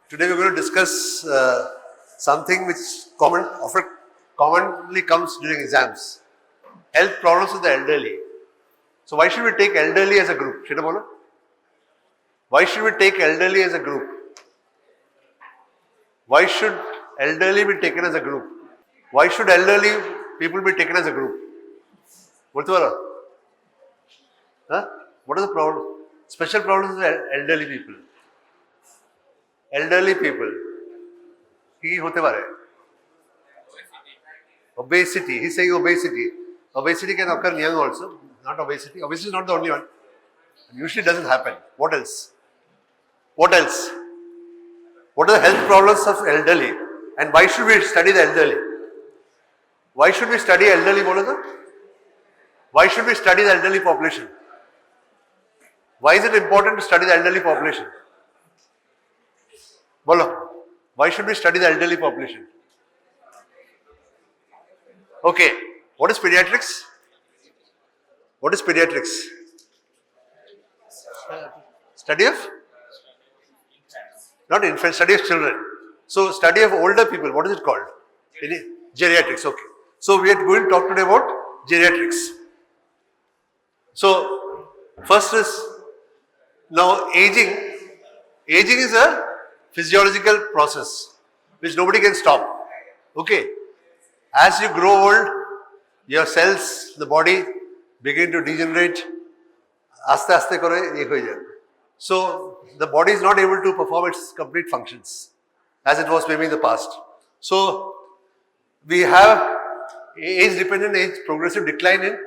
Today we are going to discuss something which commonly comes during exams. Health problems with the elderly. So why should we take elderly as a group? Why should we take elderly as a group? Why should elderly be taken as a group? Why should elderly people be taken as a group? What's the Huh? What is the problem? Special problems with elderly people. Elderly people. Ki hote pare? Obesity. He's saying obesity. Obesity can occur in young also. Not obesity. Obesity is not the only one. It usually doesn't happen. What else? What else? What are the health problems of elderly? And why should we study the elderly? Why should we study elderly? Why should we study the elderly population? Why is it important to study the elderly population? Bolo. Why should we study the elderly population? Okay. What is pediatrics? What is pediatrics? Study of? Not infants, study of children. So, study of older people, what is it called? Geriatrics, okay. So, we are going to talk today about geriatrics. So, first is, now aging. Aging is a physiological process which nobody can stop. Okay. As you grow old, your cells, the body begin to degenerate. Aste aste kore ek hoye jaye. So the body is not able to perform its complete functions as it was maybe in the past. So we have age-dependent age progressive decline in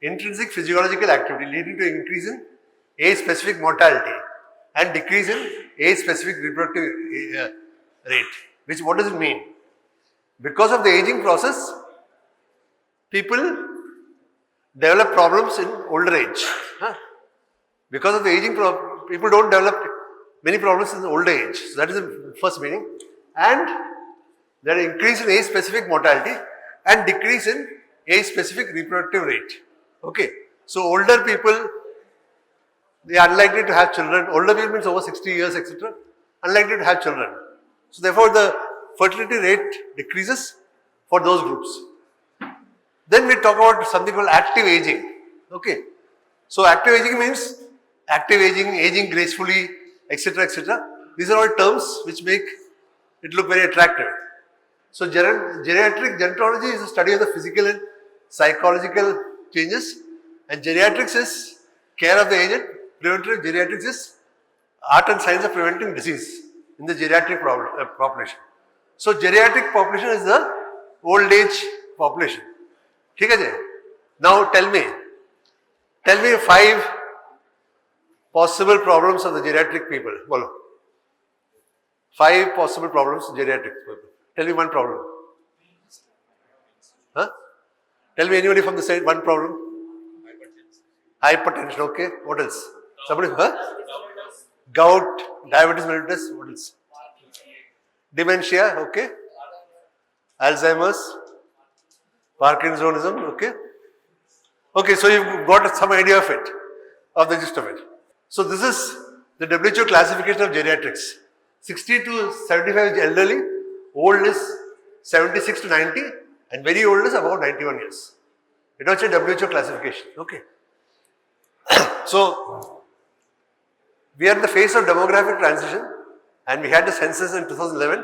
intrinsic physiological activity leading to increase in age-specific mortality and decrease in age-specific reproductive rate. What does it mean? Because of the aging process, people develop problems in older age. Because of the aging people don't develop many problems in the older age. So that is the first meaning. And there is increase in age-specific mortality and decrease in age-specific reproductive rate. Okay. So older people, they are unlikely to have children. Older people means over 60 years, etc. Unlikely to have children. So therefore, the fertility rate decreases for those groups. Then we talk about something called active aging. Okay. So active aging means active aging, aging gracefully, etc., etc. These are all terms which make it look very attractive. So gerontology is the study of the physical and psychological changes, and geriatrics is care of the aged. Preventive geriatrics is art and science of preventing disease in the geriatric population. So geriatric population is the old age population. Now tell me 5 possible problems of the geriatric people. Bolo. 5 possible problems of geriatric people. Tell me one problem. Tell me anybody from the side one problem. Hypertension. Okay. What else? Somebody? Gout, diabetes mellitus. What else? Dementia. Okay. Alzheimer's, Parkinsonism. Okay. Okay. So you've got some idea of it, of the gist of it. So this is the WHO classification of geriatrics. 60 to 75 is elderly, old is 76 to 90, and very old is about 91 years. It was a WHO classification. Okay. So we are in the phase of demographic transition, and we had the census in 2011.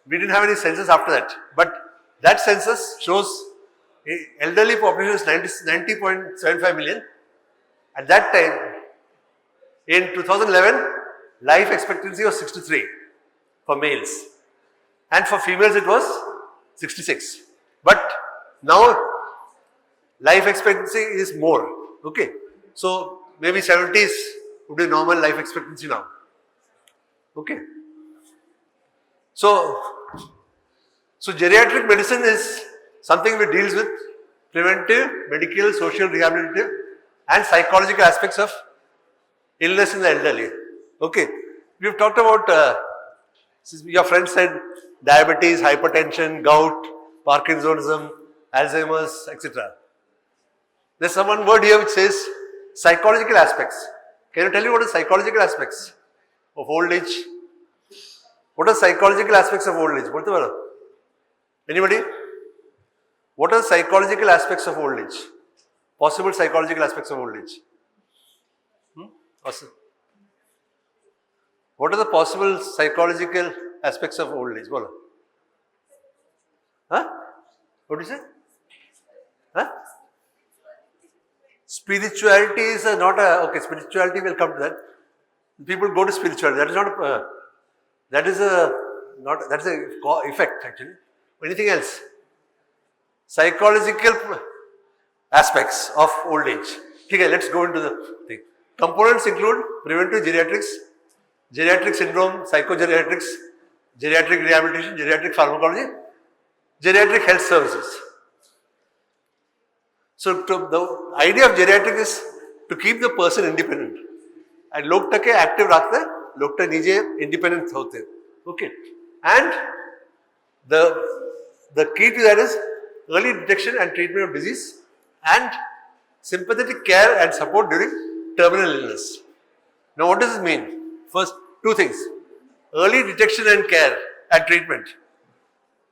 We didn't have any census after that, but that census shows elderly population is 90.75 million. At that time, in 2011, life expectancy was 63 for males, and for females it was 66. But now life expectancy is more. Okay, so maybe 70s would be normal life expectancy now. Okay, so geriatric medicine is something which deals with preventive, medical, social, rehabilitative, and psychological aspects of illness in the elderly. Okay, we have talked about, your friend said diabetes, hypertension, gout, Parkinsonism, Alzheimer's, etc. There's some one word here which says psychological aspects. Can you tell me what are psychological aspects of old age? What are psychological aspects of old age? बोलते पारो? Anybody? What are psychological aspects of old age? Possible psychological aspects of old age? Awesome. What are the possible psychological aspects of old age? Bolo. Huh? What do you say? Huh? Spirituality is not a, okay, spirituality will come to that. People go to spirituality. That is not a, that is a, not, that's a effect actually. Anything else? Psychological aspects of old age. Okay, let's go into the thing. Components include preventive geriatrics, geriatric syndrome, psychogeriatrics, geriatric rehabilitation, geriatric pharmacology, geriatric health services. So the idea of geriatric is to keep the person independent. And लोग टके active रखते हैं, लोग टके निजे independent होते हैं. Okay. And the key to that is early detection and treatment of disease and sympathetic care and support during terminal illness. Now what does this mean? First, two things. Early detection and care and treatment.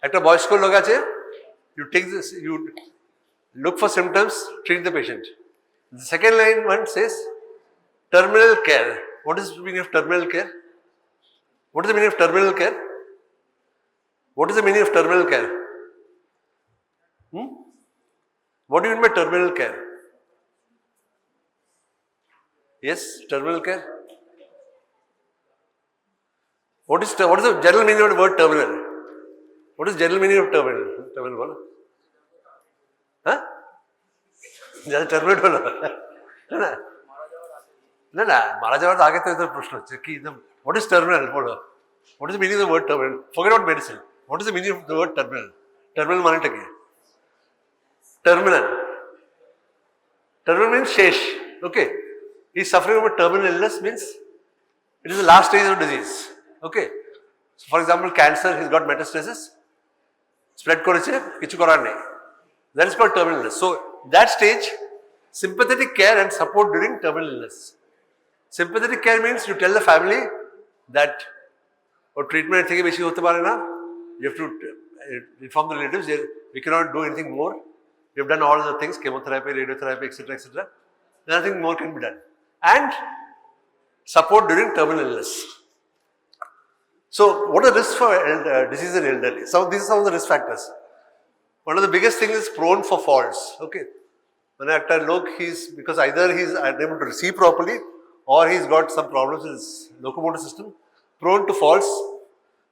At a boys school loga che, you take this, you look for symptoms, treat the patient. The second line one says terminal care. What is the meaning of terminal care? What is the meaning of terminal care? What is the meaning of terminal care? What do you mean by terminal care? Yes, terminal care. What is the general meaning of the word terminal? What is general meaning of terminal? Terminal bolo. Huh? Terminal bolo. No. Mara jawar aage to idhar prashn hoche ki what is terminal bolo? What is the meaning of the word terminal? Forget about medicine. What is the meaning of the word terminal? Terminal mane ta ki? Terminal. Terminal means shesh. Okay. He is suffering from a terminal illness means it is the last stage of disease. Okay. So for example, cancer, he's got metastasis. Spread koriche, kichu korar nahi. That is called terminal illness. So that stage, sympathetic care and support during terminal illness. Sympathetic care means you tell the family that or treatment thing beshi hote pare na. You have to inform the relatives. We cannot do anything more. We have done all the things, chemotherapy, radiotherapy, etc., etc. Nothing more can be done. And support during terminal illness. So, what are the risks for disease in elderly? So, these are some of the risk factors. One of the biggest things is prone for falls. Okay. When I look, because either he's unable to receive properly or he's got some problems in his locomotor system, prone to falls,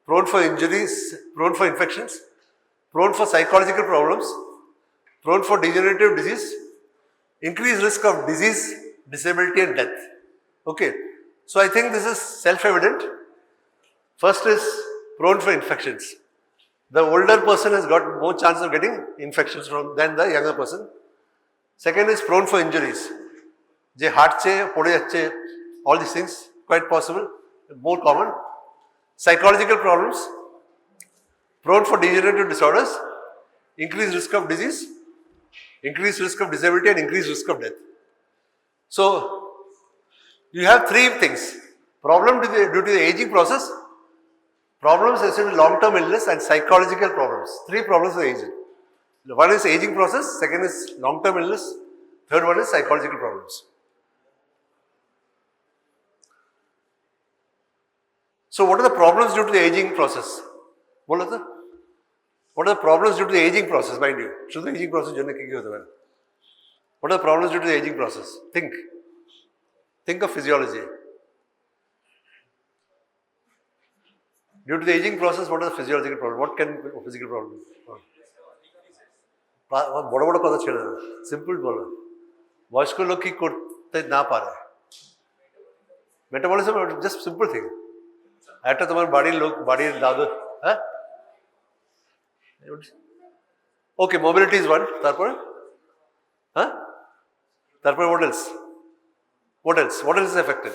prone for injuries, prone for infections, prone for psychological problems, prone for degenerative disease, increased risk of disease, disability and death. Okay. So, I think this is self-evident. First is prone for infections. The older person has got more chance of getting infections than the younger person. Second is prone for injuries. Heart che, pode jache, all these things, quite possible, more common. Psychological problems, prone for degenerative disorders, increased risk of disease, increased risk of disability and increased risk of death. So, you have three things. Problem due to the aging process, problems associated with long-term illness and psychological problems. Three problems with aging. One is aging process, second is long-term illness, third one is psychological problems. So what are the problems due to the aging process? What are the problems due to the aging process, mind you? Should the aging process what are the problems due to the aging process? Think of physiology. Due to the aging process, what are the physiological problems? What can be physical problems? Simple bolo. Vashko log ki korte na pa rahe. Metabolism is just simple thing. After tomorrow body dado. Huh? Okay, mobility is one. Tarpore? Huh? Tarpore what else? What else? What else is affected?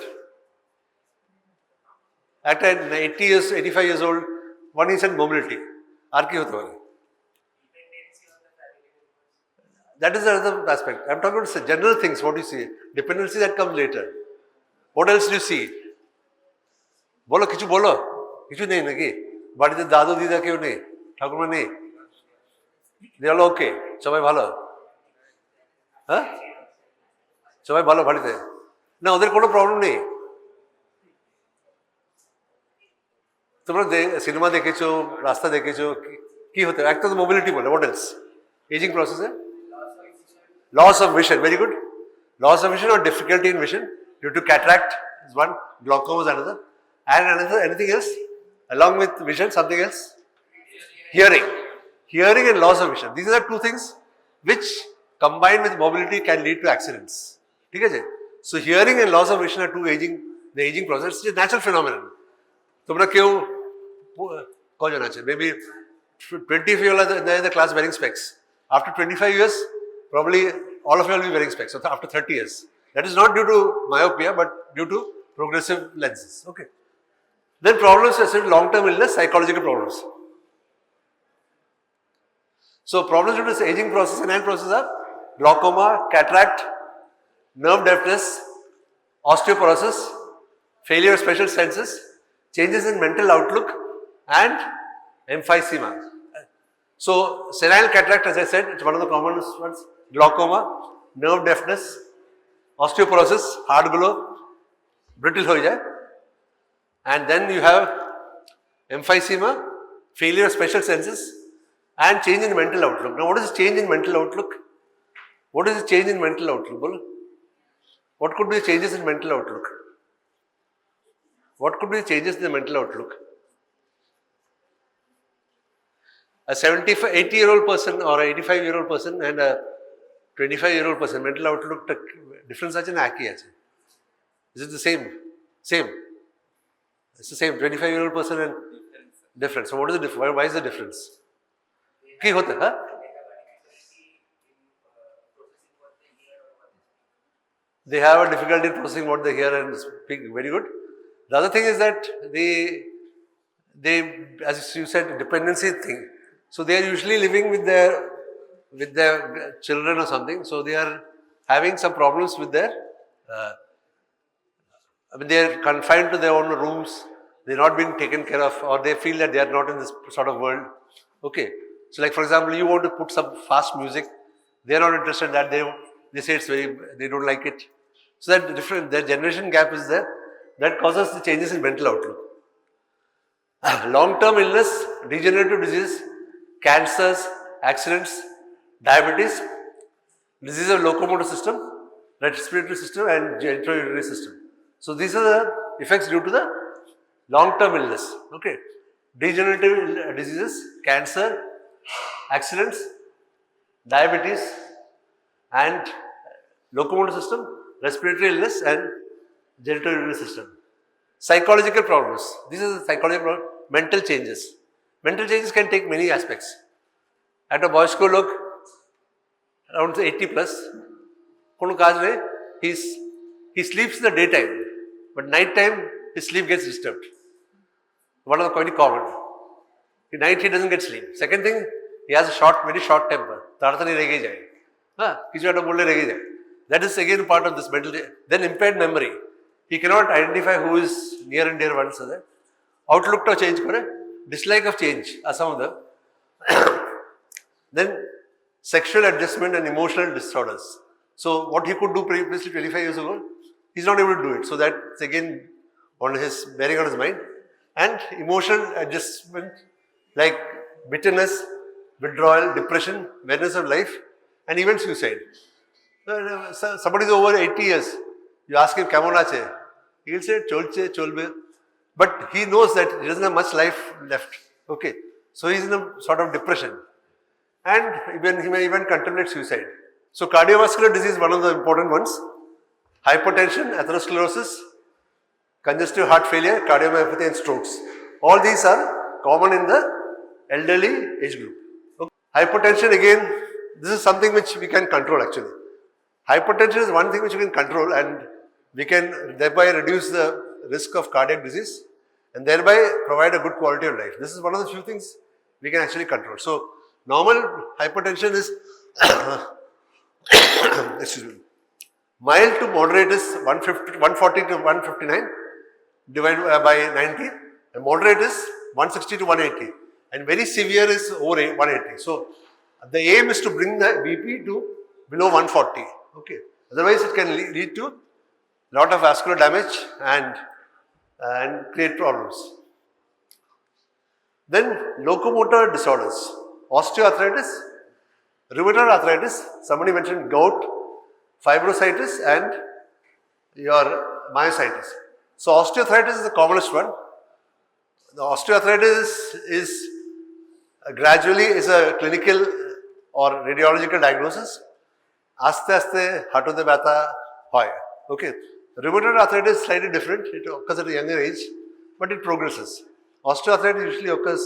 At 80 years, 85 years old, one is in mobility. That is another aspect. I am talking about general things, what you see. Dependency that comes later. What else do you see? Bolo, kichu bolo. কিছু নেই নাকি? বাড়িতে দাদু দিদা কেউ নেই? ঠাকুমা নেই? They all okay? সবাই ভালো? হ্যাঁ, সবাই ভালো বাড়িতে? না, ওদের কোনো প্রবলেম নেই? তোমরা সিনেমা দেখেছো, রাস্তা দেখেছো, কি হতে? একটা তো মোবিলিটি বলে, হোয়াট এলস? এজিং প্রসেসে loss of vision, very good. Loss of vision or difficulty in vision due to cataract is one, glaucoma is another, and another, anything else along with vision, something else? Hearing. Hearing and loss of vision, these are the two things which combined with mobility can lead to accidents. Okay? So hearing and loss of vision are two the aging process. It's a natural phenomenon. তোমরা কেউ কজন আছে? Maybe 20 of you are in the class wearing specs. After 25 years, probably all of you will be wearing specs. So after 30 years, that is not due to myopia, but due to progressive lenses. Okay. Then problems are long-term illness, psychological problems. So problems due to this aging process and end process are glaucoma, cataract, nerve deafness, osteoporosis, failure of special senses, changes in mental outlook, and emphysema. So senile cataract, as I said, it's one of the common ones. Glaucoma, nerve deafness, osteoporosis, hard gulo, brittle ho jaye, and then you have emphysema, failure of special senses, and change in mental outlook. Now, what is change in mental outlook? What is the change in mental outlook? Bolo? What could be the changes in mental outlook? What could be the changes in the mental outlook? A 80-year-old person or a 85-year-old person and a 25-year-old person, mental outlook difference ache na aki ache? Is it the same? Same. It's the same. 25-year-old person and difference. So what is the difference? Why is the difference? Ki hota hai? They have a difficulty in processing what they hear and speak. Very good. The other thing is that they, as you said, dependency thing. So they are usually living with their children or something. So they are having some problems with their. They are confined to their own rooms. They are not being taken care of, or they feel that they are not in this sort of world. Okay. So, like for example, you want to put some fast music. They are not interested in that. They say it's they don't like it. So that their generation gap is there. That causes the changes in mental outlook. Long-term illness, degenerative disease, cancers, accidents, diabetes, disease of locomotor system, respiratory system, and genitourinary system. So these are the effects due to the long-term illness. Okay, degenerative diseases, cancer, accidents, diabetes, and locomotor system, respiratory illness, and genitourinary system. Psychological problems. These are the psychological problems. Mental changes. Mental changes can take many aspects. At a boys' school, look, around 80 plus, he sleeps in the daytime, but night time his sleep gets disturbed. One of the quite common. In night he doesn't get sleep. Second thing, he has a very short temper. That is again part of this mental. Then impaired memory. He cannot identify who is near and dear ones. Outlook to change kore, dislike of change are some of them. Then sexual adjustment and emotional disorders. So what he could do previously 25 years ago, he's not able to do it. So that's again bearing on his mind. And emotional adjustment like bitterness, withdrawal, depression, awareness of life, and even suicide. Somebody is over 80 years. You ask him, "Kamon ache?" He'll say, "Cholche, cholbe." But he knows that he doesn't have much life left. Okay. So he's in a sort of depression. And he may even contemplate suicide. So cardiovascular disease is one of the important ones. Hypertension, atherosclerosis, congestive heart failure, cardiomyopathy, and strokes. All these are common in the elderly age group. Okay. Hypertension, again, this is something which we can control actually. Hypertension is one thing which we can control, and we can thereby reduce the risk of cardiac disease and thereby provide a good quality of life. This is one of the few things we can actually control. So normal hypertension is excuse me, mild to moderate is 140 to 159 divided by 90, and moderate is 160 to 180, and very severe is over 180. So the aim is to bring the BP to below 140. Okay, otherwise it can lead to lot of vascular damage and create problems. Then locomotor disorders, osteoarthritis, rheumatoid arthritis, somebody mentioned gout, fibrositis and your myositis. So osteoarthritis is the commonest one. The osteoarthritis is gradually is a clinical or radiological diagnosis. Aste aste hatode bata hoy. Okay. Rheumatoid arthritis is slightly different. It occurs at a younger age, but it progresses. Osteoarthritis usually occurs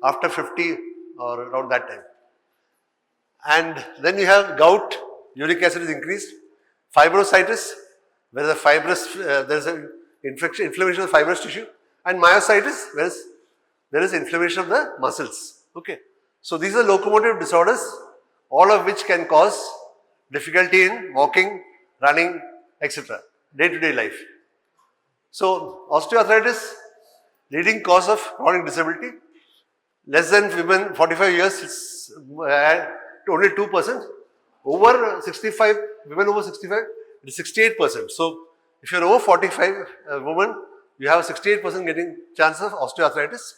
after 50 or around that time. And then you have gout, uric acid is increased. Fibrositis, where the fibrous, there is an inflammation of the fibrous tissue. And myositis, where there is inflammation of the muscles. Okay. So these are locomotive disorders, all of which can cause difficulty in walking, running, etc. Day-to-day life. So osteoarthritis, leading cause of chronic disability. Less than women 45 years, it's only 2%. Over 65, women over 65, it is 68%. So if you're over 45, woman, you have a 68% getting chance of osteoarthritis.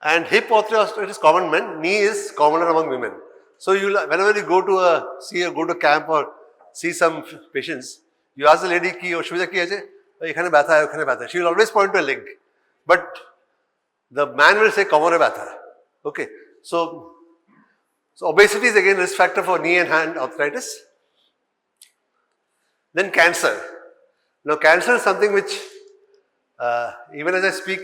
And hip osteoarthritis is common men, knee is commoner among women. So whenever you go to go to camp or see some patients, you ask the lady ki Oshubida ki aje, ekhane batha hai, ekhane batha hai. She will always point to a leg. But the man will say komore batha hai. Okay. So obesity is again risk factor for knee and hand arthritis. Then cancer. Now cancer is something which even as I speak,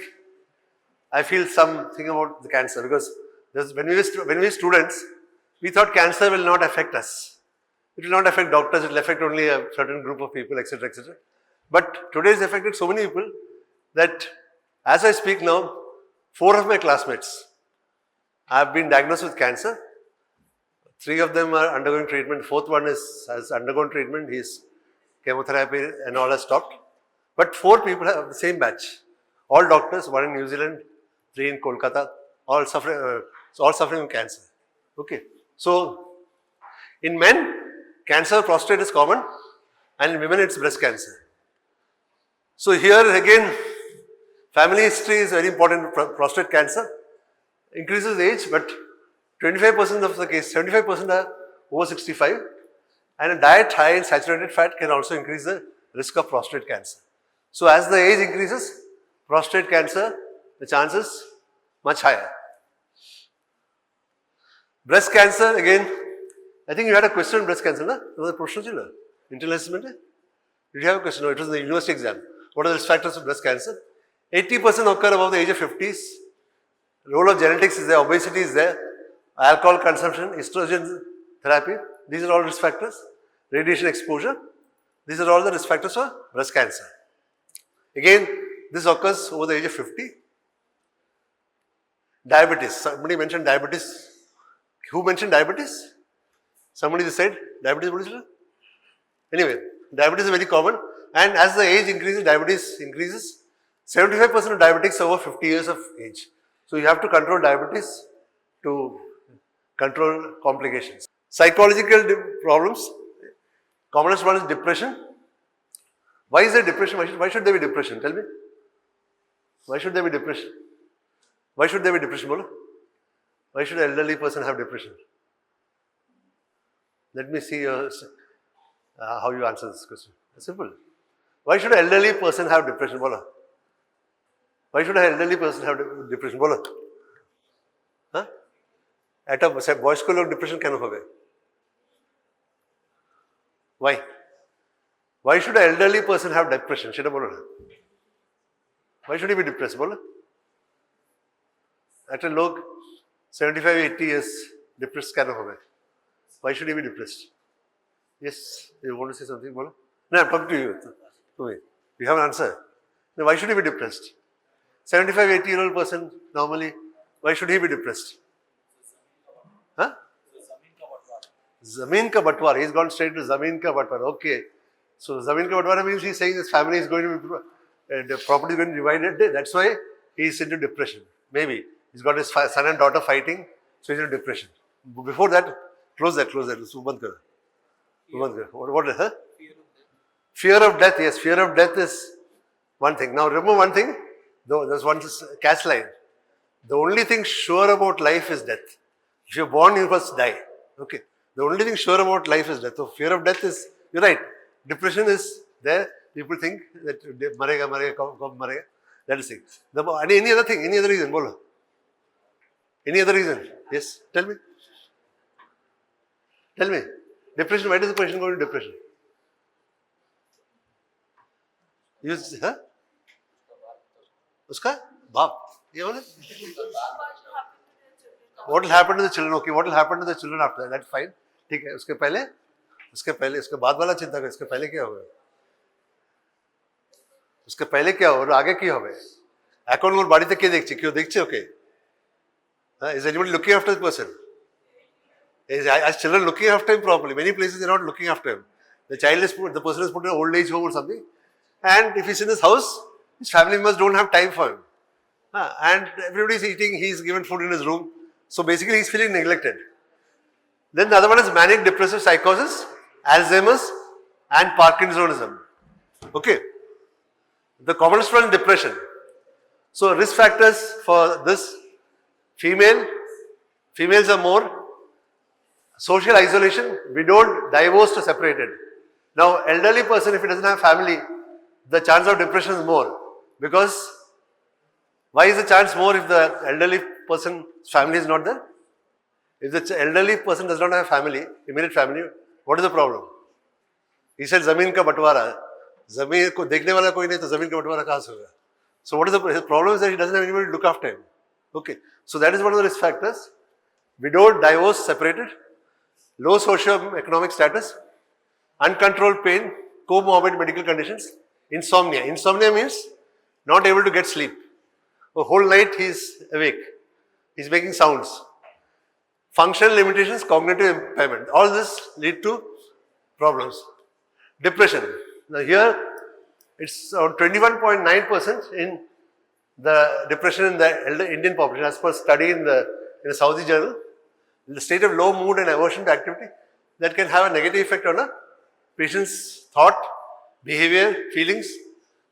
I feel something about the cancer, because when we were students, we thought cancer will not affect us. It will not affect doctors, it will affect only a certain group of people, etc., etc. But today it's affected so many people that as I speak now, 4 of my classmates have been diagnosed with cancer. 3 of them are undergoing treatment. 4th one has undergone treatment. His chemotherapy and all has stopped. But 4 people have the same batch. All doctors, 1 in New Zealand, 3 in Kolkata, all suffering from cancer. Okay. So in men, cancer of prostate is common, and in women it's breast cancer. So here again, family history is very important. Prostate cancer increases age, but 25% of the case, 75% are over 65, and a diet high in saturated fat can also increase the risk of prostate cancer. So as the age increases, prostate cancer, the chances much higher. Breast cancer, again, I think you had a question on breast cancer, no? It was a professional internal assessment. Did you have a question? No, it was in the university exam. What are the risk factors of breast cancer? 80% occur above the age of 50s. Role of genetics is there, obesity is there, alcohol consumption, estrogen therapy. These are all risk factors. Radiation exposure. These are all the risk factors for breast cancer. Again, this occurs over the age of 50. Diabetes. Somebody mentioned diabetes. Who mentioned diabetes? Somebody just said diabetes. What is it? Anyway, diabetes is very common, and as the age increases, diabetes increases. 75% of diabetics are over 50 years of age. So you have to control diabetes to control complications. Psychological problems. Commonest one is depression. Why is there depression? Why should there be depression? Tell me. Why should there be depression? Why should there be depression, Bolo? Why should an elderly person have depression? Let me see how you answer this question. It's simple. Why should an elderly person have depression, Bolo? Why should an elderly person have depression, Bolo? Huh? At a boys school, depression can have. Why? Why should an elderly person have depression? Why should he be depressed? Bolo? At a low 75, 80 years, depressed can have. Why should he be depressed? Yes, you want to say something, Bolo? No, I'm talking to you. To me. You have an answer. Now, why should he be depressed? 75, 80-year-old person, normally, why should he be depressed? Huh? Zameen ka batwar. He's gone straight to Zameen ka batwar. Okay. So, Zameen ka batwar means he's saying his family is going to be, the property is going to be divided. That's why he's into depression. Maybe he's got his son and daughter fighting, so he's into depression. Before that, close that. So, band karo. What is it? Fear of death. Yes, fear of death is one thing. Now remember one thing, though there's one catch line. The only thing sure about life is death. If you're born, you must die. Okay. The only thing sure about life is death. So fear of death is, you're right. Depression is there. People think that marega. That is it. Any other thing? Any other reason? Bolo. Any other reason? Yes. Tell me. Depression. Why does the patient go into depression? Huh? Uska? Baap. What will happen to the children? Okay, what will happen to the children after that? That's fine. ठीक है. उसके पहले उसके बाद वाला चिंता करें. उसके पहले क्या होगा? उसके पहले क्या हो? और आगे क्या होगा? Account और बाड़ी तक क्या देखची? क्यों देखची? Okay. Is anybody looking after the person? Is children looking after him properly? Many places they are not looking after him. The person is put in an old age home or something, and if he's in his house, his family members don't have time for him. And everybody is eating, he's given food in his room. So basically he's feeling neglected. Then the other one is manic depressive psychosis, Alzheimer's and Parkinsonism. Okay. The commonest one is depression. So risk factors for this, females are more, social isolation, widowed, divorced or separated. Now elderly person, if he doesn't have family, the chance of depression is more. Because why is the chance more if the elderly person's family is not there? If the elderly person does not have family, immediate family, what is the problem? He said, Zameen ka batwara. Zameen ko dekhne wala koi nahi, to Zameen ka batwara kahan se hoga? So what is his problem is that he doesn't have anybody to look after him. Okay. So that is one of the risk factors. Widowed, divorced, separated, low socio-economic status, uncontrolled pain, comorbid medical conditions, insomnia. Insomnia means not able to get sleep. The whole night he is awake. He is making sounds. Functional limitations, cognitive impairment. All this lead to problems. Depression. Now here it's around 21.9% in the depression in the Indian population as per study in a Saudi journal. In the state of low mood and aversion to activity that can have a negative effect on a patient's thought, behavior, feelings,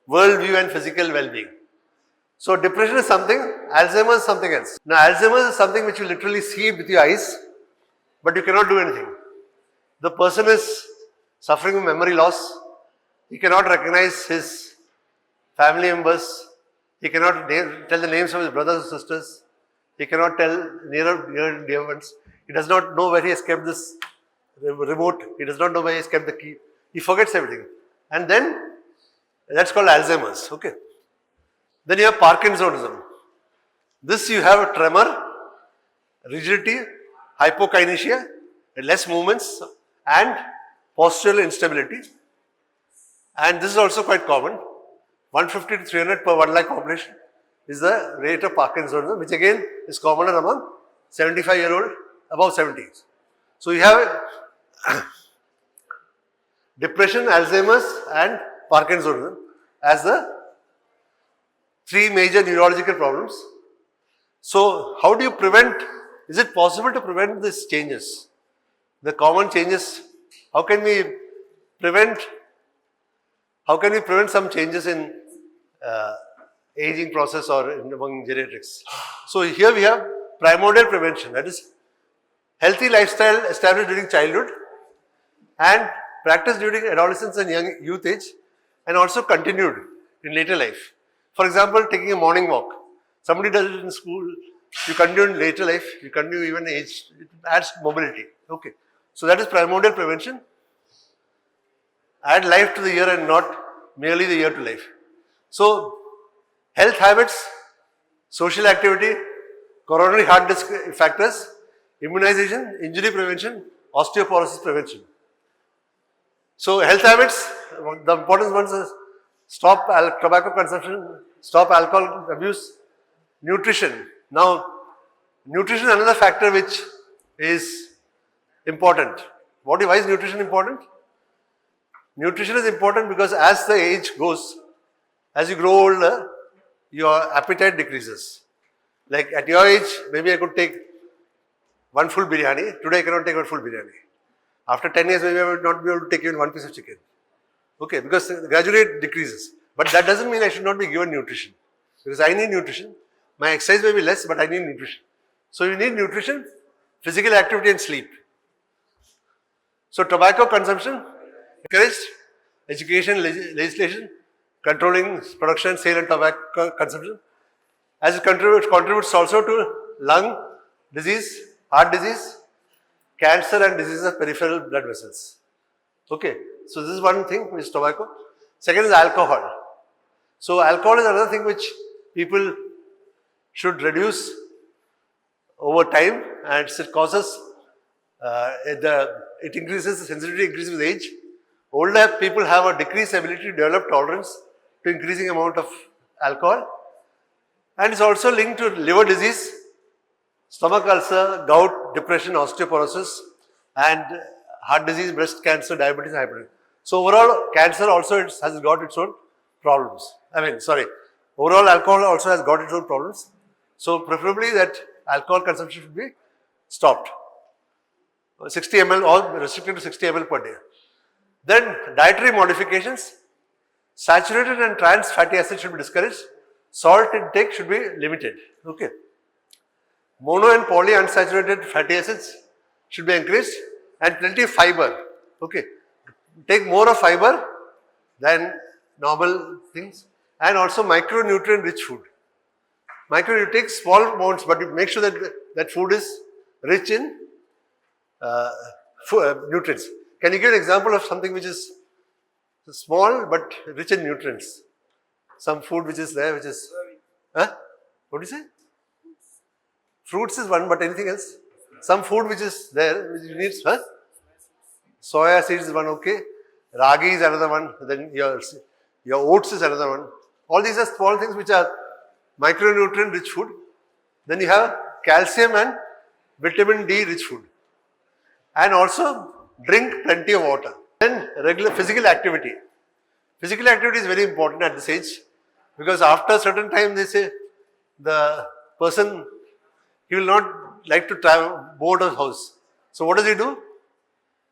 worldview and physical well-being. So depression is something, Alzheimer's is something else. Now Alzheimer's is something which you literally see with your eyes, but you cannot do anything. The person is suffering from memory loss. He cannot recognize his family members. He cannot tell the names of his brothers and sisters. He cannot tell near and dear ones. He does not know where he has kept this remote. He does not know where he has kept the key. He forgets everything. And then that's called Alzheimer's. Okay. Then you have Parkinsonism. This you have a tremor, rigidity, hypokinesia, less movements and postural instability. And this is also quite common. 150 to 300 per 1 lakh population is the rate of Parkinsonism, which again is commoner among 75-year-old, above 70s. So you have depression, Alzheimer's and Parkinsonism as the three major neurological problems. So how do you prevent, is it possible to prevent these changes? The common changes, how can we prevent some changes in aging process or among geriatrics? So here we have primordial prevention, that is healthy lifestyle established during childhood and practiced during adolescence and youth age and also continued in later life. For example, taking a morning walk. Somebody does it in school, you continue in later life, you continue even age, it adds mobility. Okay. So that is primordial prevention. Add life to the year and not merely the year to life. So health habits, social activity, coronary heart disease factors, immunization, injury prevention, osteoporosis prevention. So health habits, the important ones are stop tobacco consumption, stop alcohol abuse, nutrition. Now, nutrition is another factor which is important. Why is nutrition important? Nutrition is important because as the age goes, as you grow older, your appetite decreases. Like at your age, maybe I could take one full biryani. Today I cannot take one full biryani. After 10 years, maybe I would not be able to take even one piece of chicken. Okay, because gradually it decreases. But that doesn't mean I should not be given nutrition. Because I need nutrition. My exercise may be less, but I need nutrition. So you need nutrition, physical activity and sleep. So tobacco consumption encouraged, education, legislation, controlling production, sale and tobacco consumption. As it contributes also to lung disease, heart disease, cancer and diseases of peripheral blood vessels. Okay, so this is one thing which is tobacco. Second is alcohol. So alcohol is another thing which people should reduce over time, and it causes, it increases, the sensitivity increases with age. Older people have a decreased ability to develop tolerance to increasing amount of alcohol, and it's also linked to liver disease, stomach ulcer, gout, depression, osteoporosis, and heart disease, breast cancer, diabetes, hypertension. So overall, cancer also has got its own problems. Overall alcohol also has got its own problems. So preferably that alcohol consumption should be stopped. 60 ml or restricted to 60 ml per day. Then dietary modifications, saturated and trans fatty acids should be discouraged. Salt intake should be limited. Okay. Mono and polyunsaturated fatty acids should be encouraged, and plenty of fiber. Okay. Take more of fiber than normal things, and also micronutrient rich food. Micronutrient, take small amounts, but you make sure that that food is rich in nutrients. Can you give an example of something which is small but rich in nutrients? Some food which is there, which is, what do you say? Fruits is one, but anything else? Some food which is there, which needs, soya seeds is one, okay. Ragi is another one, then your oats is another one. All these are small things which are micronutrient rich food. Then you have calcium and vitamin D rich food. And also drink plenty of water. Then regular physical activity. Physical activity is very important at this age, because after a certain time they say the person, he will not like to travel, board his house. So what does he do?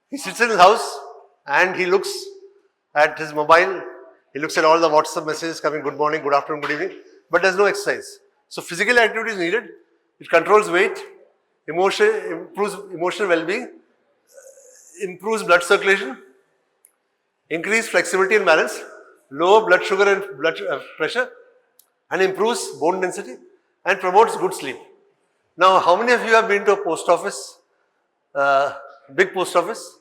He sits in his house and he looks at his mobile, he looks at all the WhatsApp messages coming, good morning, good afternoon, good evening, but there's no exercise. So physical activity is needed. It controls weight, improves emotional well-being, improves blood circulation, increase flexibility and balance, lower blood sugar and blood pressure, and improves bone density, and promotes good sleep. Now, how many of you have been to a post office, big post office?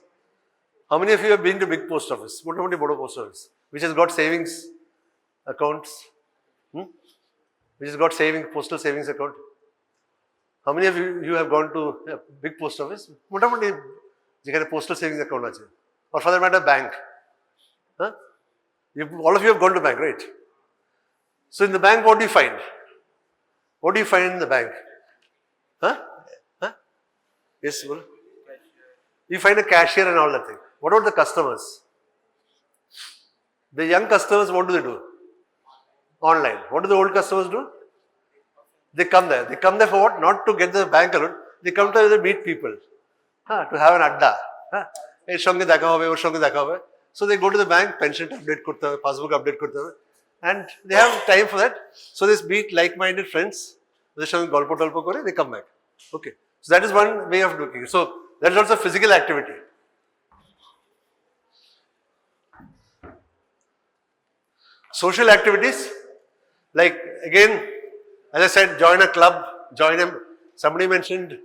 How many of you have been to big post office? Motamoti Bodo post office, which has got savings accounts, which has got postal savings account. How many of you have gone to a big post office? Motamoti, you get a postal savings account, or for that matter, bank. All of you have gone to bank, right? So in the bank, what do you find? What do you find in the bank? Yes, well, you find a cashier and all that thing. What about the customers? The young customers, what do they do? Online. What do the old customers do? They come there. They come there for what? Not to get the bank alone. They come there to meet people. To have an adda. So they go to the bank, pension update kurta, passbook update kurta, and they have time for that. So they meet like-minded friends. They come back. Okay. So that is one way of doing it. So that is also physical activity. Social activities, like again, as I said, join a club, join a, somebody mentioned,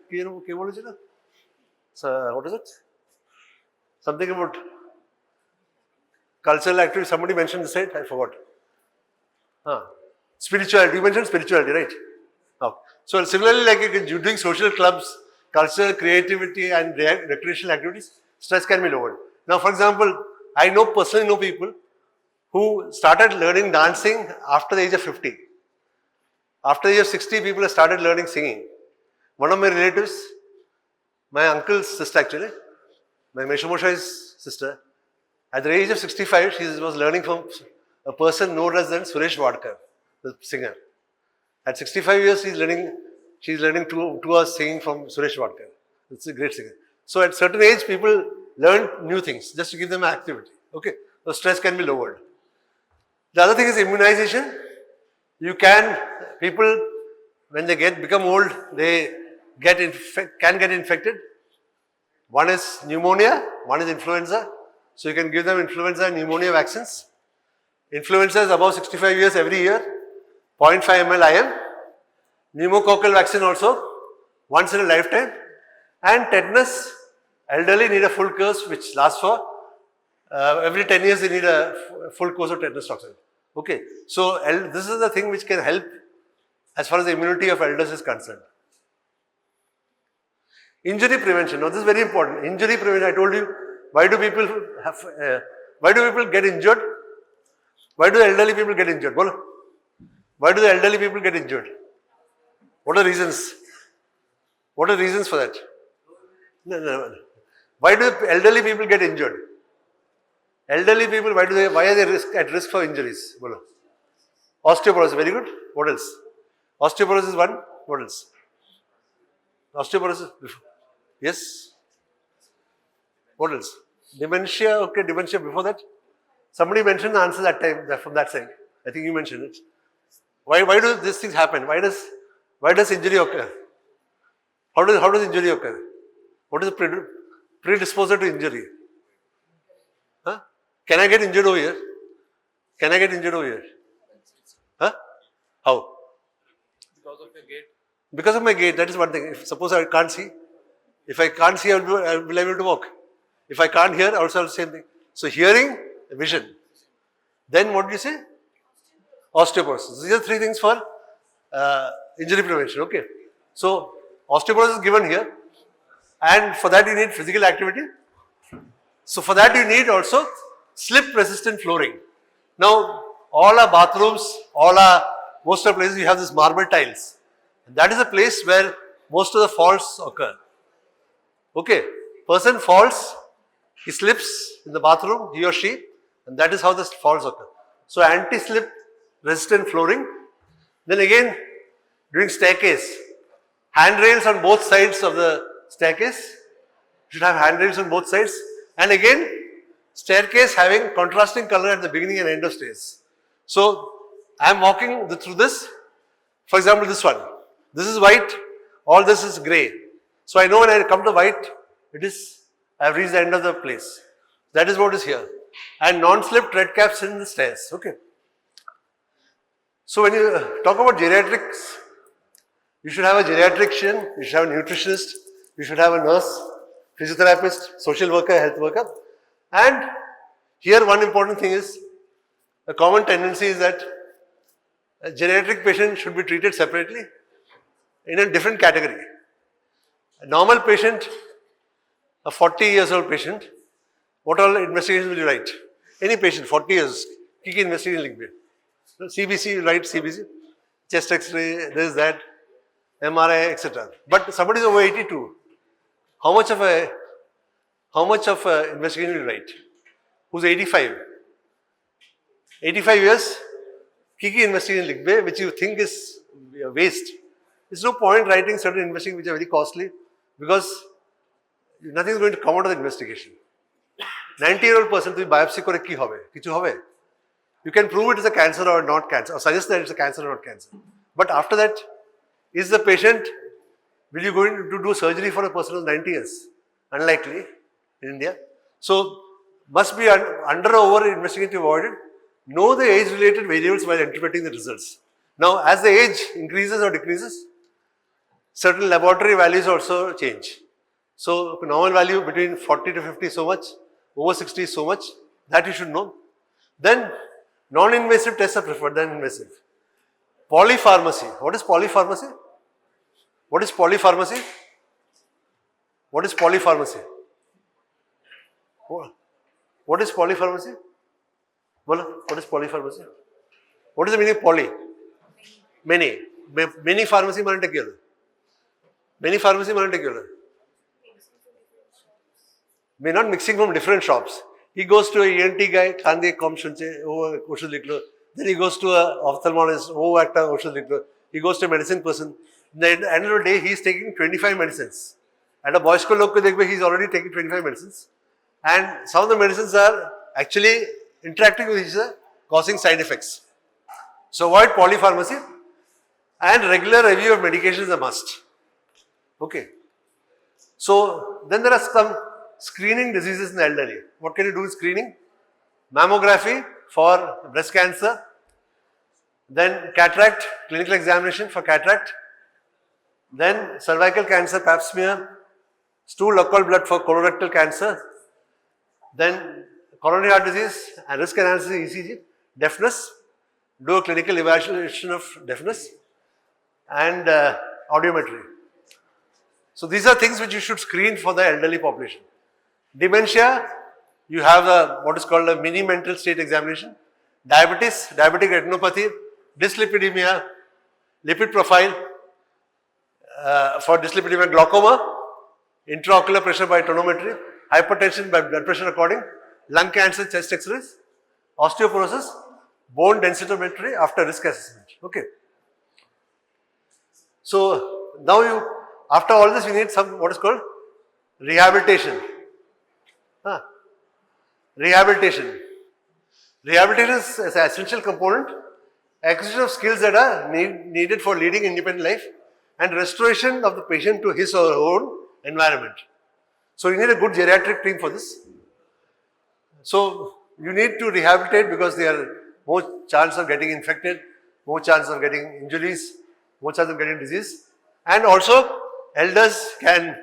so what is it? Something about cultural activity, somebody mentioned this, right? I forgot. Spirituality, you mentioned spirituality, right? So similarly, like you're doing social clubs, cultural, creativity and recreational activities, stress can be lowered. Now, for example, I personally know people who started learning dancing after the age of 50. After the age of 60, people have started learning singing. One of my relatives, my uncle's sister actually, my Meshamoshai's sister, at the age of 65, she was learning from a person known as then Suresh Wadkar. the singer. At 65 years, she's learning 2 hours singing from Suresh Wadkar. It's a great singer. So at certain age, people learn new things just to give them activity. Okay, so stress can be lowered. The other thing is immunization. People, when they become old, they can get infected. One is pneumonia, one is influenza. So you can give them influenza and pneumonia vaccines. Influenza is above 65 years every year, 0.5 ml IM. Pneumococcal vaccine also, once in a lifetime. And tetanus, elderly need a full course which lasts for, every 10 years they need a full course of tetanus toxin. Okay, so this is the thing which can help as far as the immunity of elders is concerned. Injury prevention. Now this is very important. Injury prevention, I told you, why do people get injured? Why do elderly people get injured? Bolo. Why do the elderly people get injured? What are the reasons? What are the reasons for that? No. Why do elderly people get injured? Elderly people, why are they at risk for injuries? Bolo. Osteoporosis, very good. What else? Osteoporosis is one. What else? Osteoporosis. Yes. What else? Dementia. Okay, dementia before that. Somebody mentioned the answer that time from that side. I think you mentioned it. Why do these things happen? Why does injury occur? How does injury occur? What is the predisposer to injury? Huh? Can I get injured over here? Can I get injured over here? Huh? How? Because of your gait. Because of my gait, that is one thing. Suppose I can't see. If I can't see, I will be able to walk. If I can't hear, also I'll same thing. So hearing, vision. Then what do you say? Osteoporosis. These are three things for injury prevention. Okay. So osteoporosis is given here. And for that you need physical activity. So for that you need also slip resistant flooring. Now all our bathrooms, most of the places you have this marble tiles. And that is a place where most of the faults occur. Okay. Person falls, he slips in the bathroom, he or she, and that is how the falls occur. So anti-slip resistant flooring. Then again, during staircase, handrails on both sides of the staircase. You should have handrails on both sides. And again, staircase having contrasting color at the beginning and end of stairs. So I am walking through this. For example, this one. This is white, all this is grey. So I know when I come to white, I have reached the end of the place. That is what is here. And non-slip tread caps in the stairs. Okay. So when you talk about geriatrics, you should have a geriatrician, you should have a nutritionist, you should have a nurse, physiotherapist, social worker, health worker. And here one important thing is, a common tendency is that a geriatric patient should be treated separately in a different category. A normal patient, a 40 years old patient, what all investigations will you write? Any patient, 40 years, key investigation linked. CBC, you write CBC, chest x-ray, this, that, MRI, etc. But somebody is over 82. How much of a investigation will you write? Who's 85? 85 years, key investigation linked, which you think is waste. There's no point writing certain investigations which are very costly because nothing is going to come out of the investigation. 90-year-old person to biopsy kore ki hobe? Kichu hobe? You can prove it is a cancer or not cancer, or suggest that it's a cancer or not cancer. But after that, is the patient, will you going to do surgery for a person who's 90 years? Unlikely in India. So, must be under or over investigation avoided. Know the age-related variables while interpreting the results. Now, as the age increases or decreases, certain laboratory values also change. So, normal value between 40 to 50 so much, over 60 so much, that you should know. Then, non-invasive tests are preferred than invasive. Polypharmacy. What is polypharmacy? What is polypharmacy? What is polypharmacy? What is polypharmacy? What is polypharmacy? What is the meaning of poly? Many. Many pharmacy manante kya? Many pharmacy manante kya? May not mixing from different shops. He goes to a ENT guy, Khande kom shunche, oh, kushul liklo. Then he goes to a ophthalmologist, he goes to a medicine person. Then at the end of the day, he is taking 25 medicines. At a boys school look, he's already taking 25 medicines. And some of the medicines are actually interacting with each other, causing side effects. So avoid polypharmacy, and regular review of medication is a must. Okay. So then there are some screening diseases in the elderly. What can you do with screening? Mammography for breast cancer, then cataract, clinical examination for cataract, then cervical cancer pap smear, stool local blood for colorectal cancer, then coronary heart disease and risk analysis ECG, deafness, do a clinical evaluation of deafness, and audiometry. So these are things which you should screen for the elderly population. Dementia, you have what is called a mini mental state examination. Diabetes, diabetic retinopathy, dyslipidemia, lipid profile, for dyslipidemia, glaucoma, intraocular pressure by tonometry, hypertension by blood pressure recording, lung cancer chest x-rays, osteoporosis, bone densitometry after risk assessment. Okay. So now after all this, you need some what is called rehabilitation. Rehabilitation. Rehabilitation is an essential component, acquisition of skills that are needed for leading independent life, and restoration of the patient to his or her own environment. So you need a good geriatric team for this. So you need to rehabilitate because there are more chance of getting infected, more chance of getting injuries, more chance of getting disease, and also elders can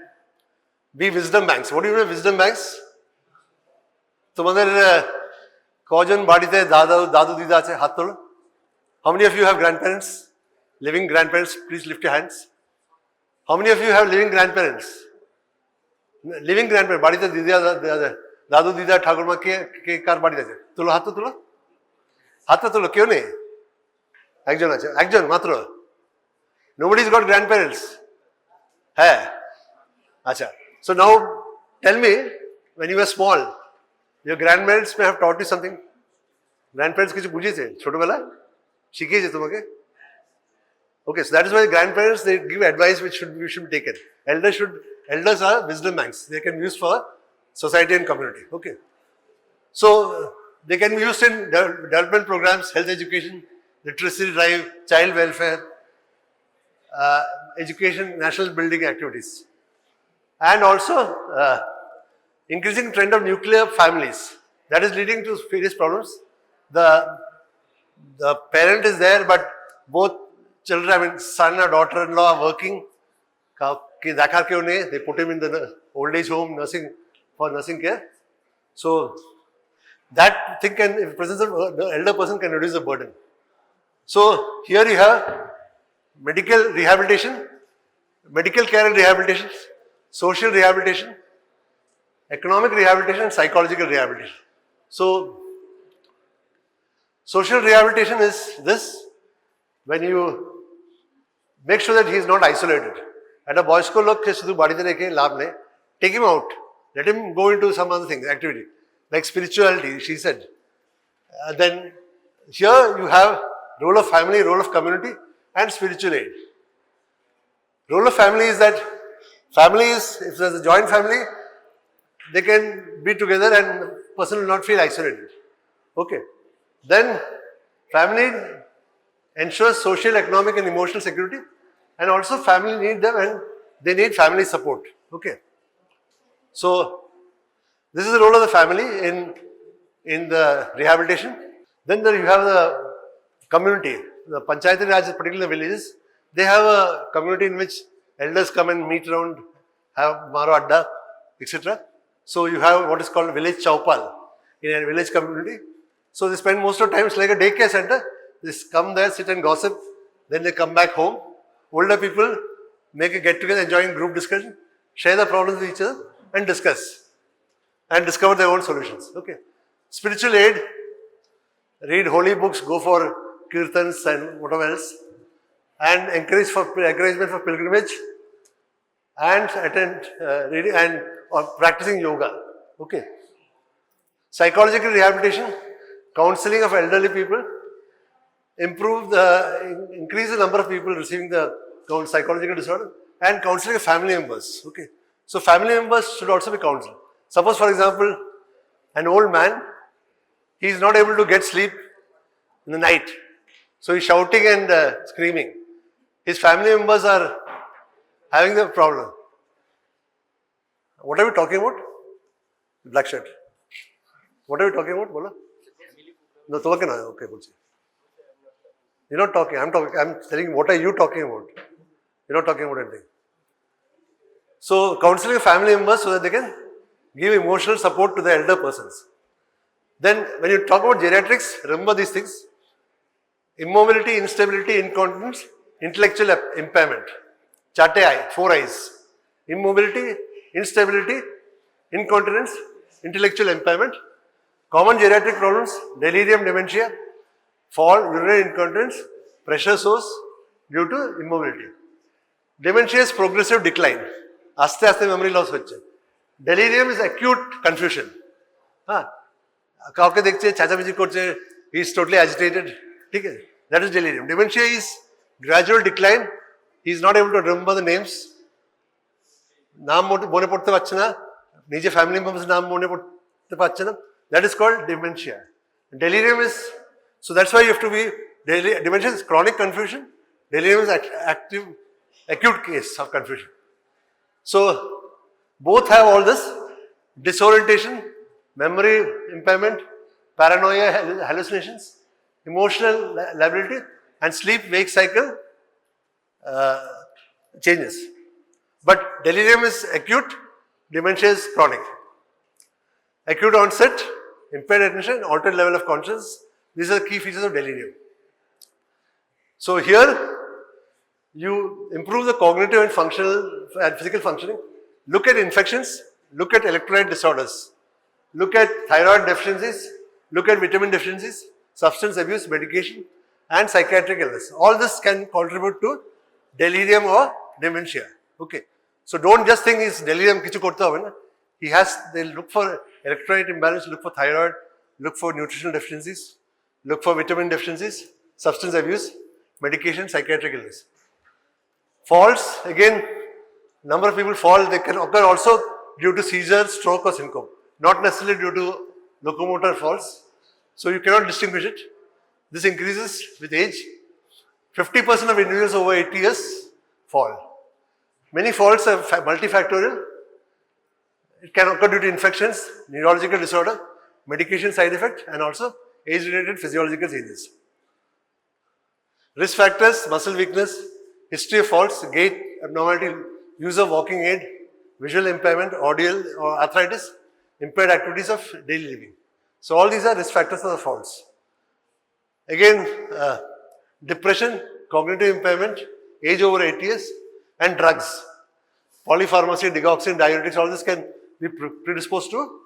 be wisdom banks. What do you mean wisdom banks? তোমাদের কজন বাড়িতে দাদু দিদা আছে হাত তোলো? How many of you have grandparents? Living grandparents, please lift your hands. How many of you have living grandparents? Living grandparents, বাড়িতে দাদু দিদা ঠাকুরমা কে কার বাড়িতে আছে? তোলো হাত তোলো, হাতটা তোলো, কেউ নেই? একজন আছে, একজন মাত্র। Nobody's got grandparents. হ্যাঁ, আচ্ছা। So now tell me, when you were small, your grandparents may have taught you something. Grandparents কিছু বুঝিয়েছে ছোটবেলা, শিখিয়েছে তোমাকে? Okay, so that is why grandparents, they give advice which should be taken. Elders are wisdom banks. They can be used for society and community. Okay, so they can be used in development programs, health education, literacy drive, child welfare, education, national building activities, and also increasing trend of nuclear families that is leading to various problems. The parent is there, but both children, I mean son or daughter-in-law, are working. They put him in the old age home for nursing care. So that thing can, if presence of the elder person, can reduce the burden. So here you have medical rehabilitation, medical care and rehabilitation, social rehabilitation, economic rehabilitation, and psychological rehabilitation. So social rehabilitation is this: when you make sure that he is not isolated. At a boys school, take him out, let him go into some other thing, activity, like spirituality, she said. Then here you have role of family, role of community, and spiritual aid. Role of family is that family is, if there's a joint family, they can be together and the person will not feel isolated. Okay. Then family ensures social, economic and emotional security, and also family need them and they need family support. Okay. So this is the role of the family in the rehabilitation. Then you have the community. The Panchayati Raj, particularly villages, they have a community in which elders come and meet around, have Maro Adda, etc. So you have what is called village chowpal in a village community. So they spend most of the time, it's like a daycare center. They come there, sit and gossip, then they come back home. Older people make a get together, enjoying group discussion, share the problems with each other and discuss and discover their own solutions. Okay. Spiritual aid, read holy books, go for kirtans and whatever else, and encouragement for pilgrimage, and attend reading and or practicing yoga. Okay. Psychological rehabilitation, counseling of elderly people, increase the number of people receiving the psychological disorder and counseling of family members. Okay. So family members should also be counseled. Suppose, for example, an old man, he is not able to get sleep in the night. So he's shouting and screaming. His family members are having the problem. What are we talking about? Black shirt. What are we talking about? Bola? No, talking. Okay, Bulchi. You're not talking. I'm talking. I'm telling you, what are you talking about? You're not talking about anything. So, counseling family members so that they can give emotional support to the elder persons. Then, when you talk about geriatrics, remember these things: immobility, instability, incontinence, intellectual impairment. Chate eye, 4 eyes. Immobility, instability, incontinence, intellectual impairment. Common geriatric problems: delirium, dementia, fall, urinary incontinence, pressure sores due to immobility. Dementia is progressive decline. Aste aste memory loss hoche. Delirium is acute confusion. Kauke dekhche, chacha biji korche, he is totally agitated. Okay? That is delirium. Dementia is gradual decline. He is not able to remember the names. Naam mone porte pachchana, nije family members naam mone porte pachchana. That is called dementia. Delirium is, so that's why you have to be, dementia is chronic confusion. Delirium is acute case of confusion. So, both have all this: disorientation, memory impairment, paranoia, hallucinations, emotional lability, and sleep-wake cycle changes. But delirium is acute, dementia is chronic. Acute onset, impaired attention, altered level of consciousness. These are the key features of delirium. So here, you improve the cognitive and functional and physical functioning. Look at infections, look at electrolyte disorders, look at thyroid deficiencies, look at vitamin deficiencies, substance abuse, medication, and psychiatric illness. All this can contribute to delirium or dementia. Okay. So don't just think it's delirium kichu korta hobe na. They'll look for electrolyte imbalance, look for thyroid, look for nutritional deficiencies, look for vitamin deficiencies, substance abuse, medication, psychiatric illness. Falls, again, number of people fall, they can occur also due to seizure, stroke or syncope, not necessarily due to locomotor falls. So you cannot distinguish it. This increases with age. 50% of individuals over 80 years fall. Many falls are multifactorial. It can occur due to infections, neurological disorder, medication side effect, and also age-related physiological changes. Risk factors: muscle weakness, history of falls, gait abnormality, use of walking aid, visual impairment, audial or arthritis, impaired activities of daily living. So all these are risk factors for the falls. Again, depression, cognitive impairment, age over 80 years, and drugs. Polypharmacy, digoxin, diuretics, all this can be predisposed to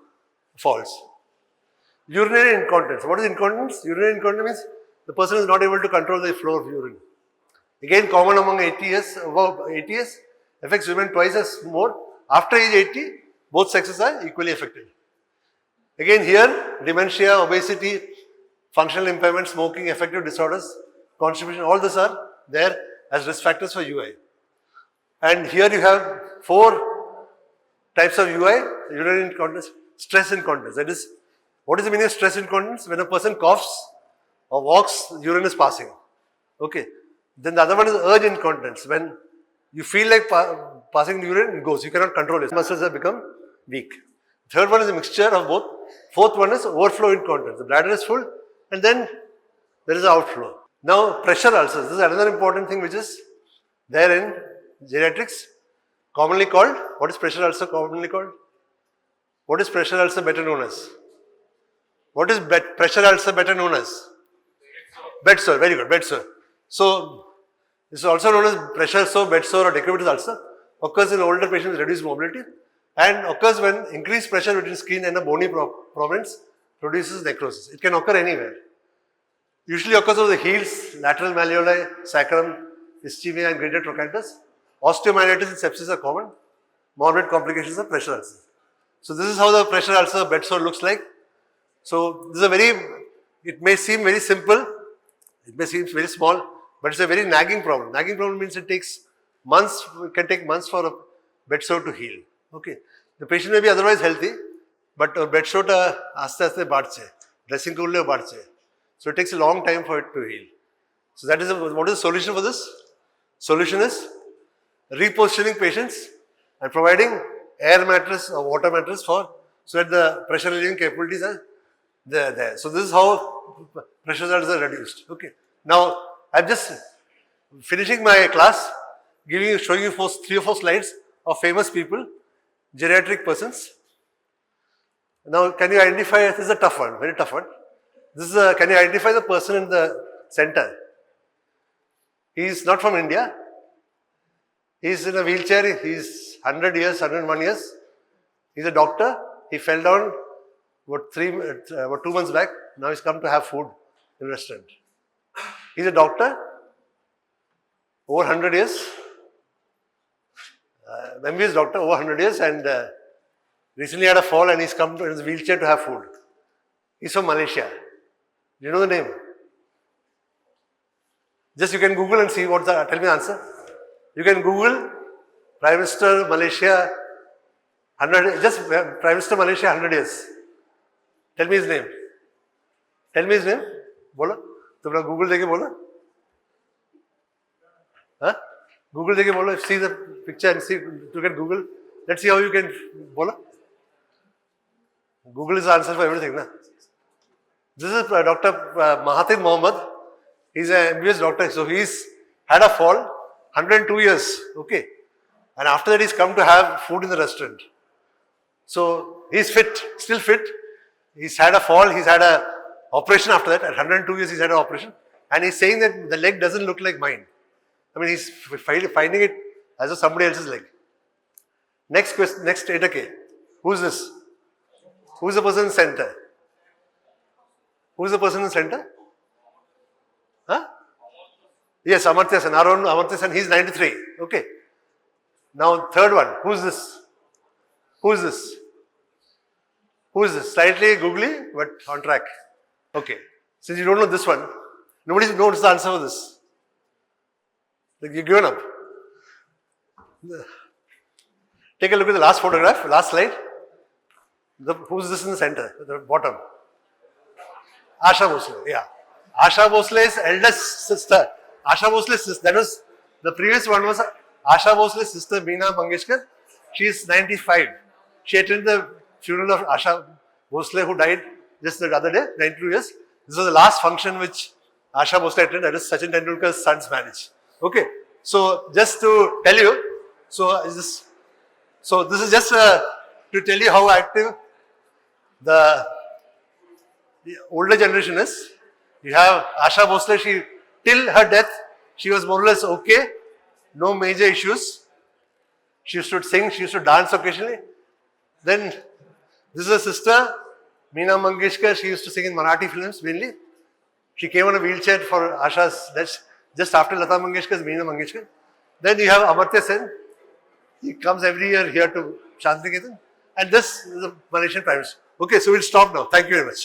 falls. Urinary incontinence. What is incontinence? Urinary incontinence means the person is not able to control the flow of urine. Again, common among 80 years, above 80 years, affects women twice as more. After age 80, both sexes are equally affected. Again here, dementia, obesity, functional impairment, smoking, affective disorders, constipation, all these are there as risk factors for UI. And here you have 4 types of UI: urinary incontinence, stress incontinence. That is, what is the meaning of stress incontinence? When a person coughs or walks, urine is passing. Okay. Then the other one is urge incontinence. When you feel like passing the urine, it goes. You cannot control it. Muscles have become weak. Third one is a mixture of both. Fourth one is overflow incontinence. The bladder is full and then there is outflow. Now, pressure ulcers. This is another important thing which is there in geriatrics. Commonly called, what is pressure ulcer commonly called? What is pressure ulcer better known as? What is pressure ulcer better known as? Bed sore. Very good, bed sore. So, this is also known as pressure sore, bed sore or decubitus ulcer. Occurs in older patients with reduced mobility and occurs when increased pressure between skin and a bony prominence produces necrosis. It can occur anywhere. Usually occurs over the heels, lateral malleoli, sacrum, ischemia and graded trochanterus. Osteomyelitis and sepsis are common. Morbid complications of pressure ulcer. So this is how the pressure ulcer bed sore looks like. So this is it may seem very simple, It may seem very small, but it's a very nagging problem. Nagging problem means it takes months, it can take months for a bed sore to heal. Okay. The patient may be otherwise healthy, but bed sore aste aste badche, dressing korle badche. So it takes a long time for it to heal. So that is what is the solution for this? Solution is repositioning patients and providing air mattress or water mattress so that the pressure relieving capabilities are there. So this is how pressures are reduced. Okay. Now I'm just finishing my class, showing you 3 or 4 slides of famous people, geriatric persons. Now can you identify? This is a tough one, very tough one. Can you identify the person in the center? He is not from India. He is in a wheelchair. He is 100 years, 101 years. He is a doctor. He fell down about 2 months back. Now he's come to have food in a restaurant. He's a doctor, over 100 years. MBBS doctor, over 100 years, and recently had a fall and he's come to his wheelchair to have food. He's from Malaysia. Do you know the name? Just you can Google and see what's the, tell me the answer. You can Google Prime Minister Malaysia 100, just Prime Minister Malaysia 100 years. Tell me his name. Tell me his name. बोलो. तुमने Google देके बोलो. Huh? Google देके बोलो. See the picture and see. You can Google. Let's see how you can बोलो. Google is the answer for everything, na? This is Dr. Mahathir Mohammed. He's an MBBS doctor, so he's had a fall, 102 years, okay. And after that he's come to have food in the restaurant. So he's fit, still fit. He's had a fall, he's had an operation after that. At 102 years he's had an operation. And he's saying that the leg doesn't look like mine. I mean, he's finding it as if somebody else's leg. Next question, next data K. Who's this? Who's the person in the center? Who's the person in the center? Huh? Yes, Amartya Sen. Our own Amartya Sen, he's 93. Okay. Now, third one. Who's this? Who's this? Who is this? Slightly googly, but on track. Okay. Since you don't know this one, nobody knows the answer for this. Like you've given up. Take a look at the last photograph, last slide. Who's this in the center, the bottom? Asha Bhosle, yeah. Asha Bhosle's eldest sister. Asha Bhosle's sister, that was, the previous one was Asha Bhosle's sister, Meena Mangeshkar. She is 95. She attended the funeral of Asha Bhosle, who died just the other day, 92 years. This was the last function which Asha Bhosle attended, that is Sachin Tendulkar's son's marriage. Okay, so just to tell you, this is just to tell you how active the older generation is. You have Asha Bhosle, till her death, she was more or less okay, no major issues. She used to sing, she used to dance occasionally. Then, this is a sister, Meena Mangeshkar, she used to sing in Marathi films mainly. She came on a wheelchair for Asha's death, just after Lata Mangeshkar's Meena Mangeshkar. Then you have Amartya Sen, he comes every year here to Santiniketan. And this is the Malaysian Prime Minister. Okay, so we'll stop now. Thank you very much.